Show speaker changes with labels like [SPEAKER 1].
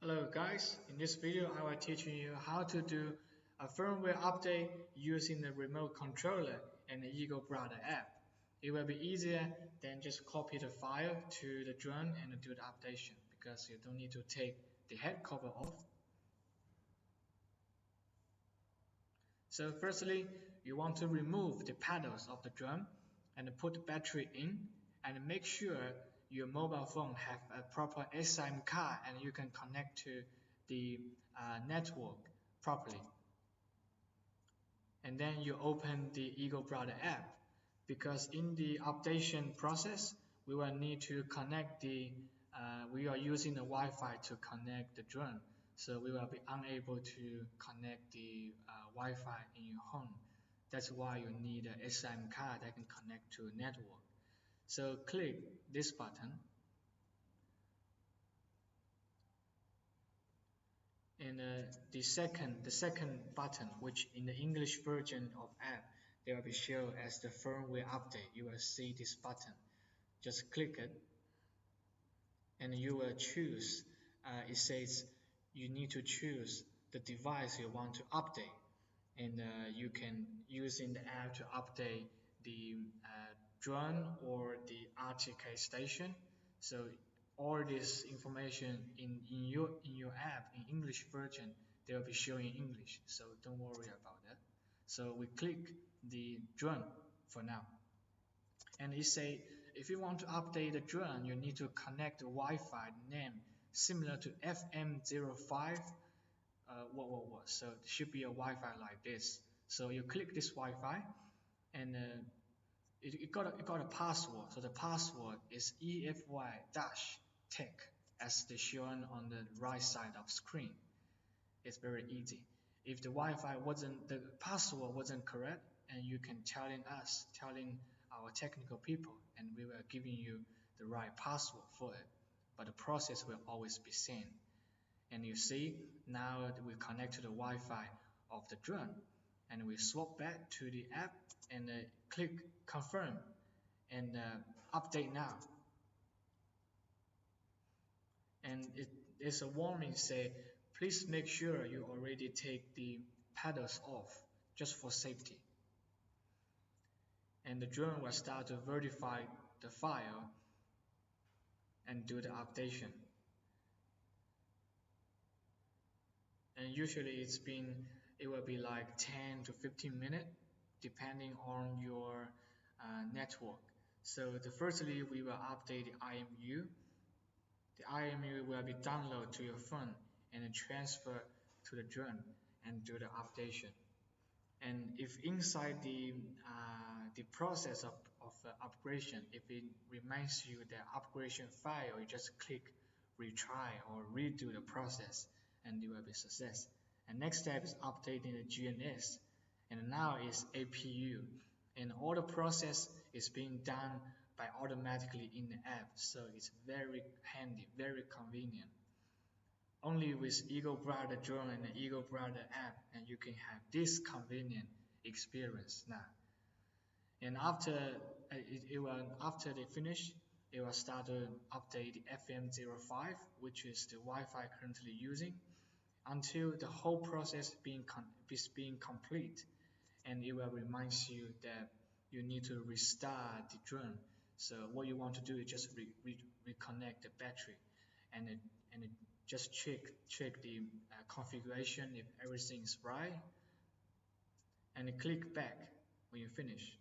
[SPEAKER 1] Hello guys, in this video I will teach you how to do a firmware update using the remote controller and the Eagle Brother app. It will be easier than just copy the file to the drone and do the updation because you don't need to take the head cover off. So firstly, you want to remove the paddles of the drum and put the battery in and make sure your mobile phone have a proper SIM card and you can connect to the network properly. And then you open the Eagle Brother app because in the updation process, we will need to connect we are using the Wi-Fi to connect the drone. So we will be unable to connect the Wi-Fi in your home. That's why you need a SIM card that can connect to a network. So click this button. And the second button, which in the English version of app, they will be shown as the firmware update. You will see this button. Just click it, and you will choose. It says you need to choose the device you want to update, and you can use in the app to update the drone or the RTK station. So all this information in your app in English version, they will be showing in English. So don't worry about that. So we click the drone for now. And it say if you want to update the drone, you need to connect the Wi-Fi name similar to FM05. What? So it should be a Wi-Fi like this. So you click this Wi-Fi, and it got a password. So the password is EFY-tech as the shown on the right side of screen. It's very easy. If the password wasn't correct, and you can telling our technical people, and we were giving you the right password for it. But the process will always be same. And you see now we connect to the Wi-Fi of the drone, and we swap back to the app and click confirm and update now. And there's a warning say please make sure you already take the paddles off just for safety. And the drone will start to verify the file and do the updation. And usually it will be like 10 to 15 minutes depending on your network. So firstly we will update the IMU. The IMU will be downloaded to your phone and then transfer to the drone and do the updation. And if inside the process of upgradation, if it reminds you the upgradation file, you just click retry or redo the process and you will be success. And next step is updating the GNS, and now is APU, and all the process is being done by automatically in the app, so it's very handy, very convenient. Only with Eagle Brother drone and the Eagle Brother app, and you can have this convenient experience now. And after they finish, it will start to update the FM05, which is the Wi-Fi currently using, until the whole process is being complete, and it will remind you that you need to restart the drone. So what you want to do is just reconnect the battery, and just check the configuration if everything is right, and click back when you finish.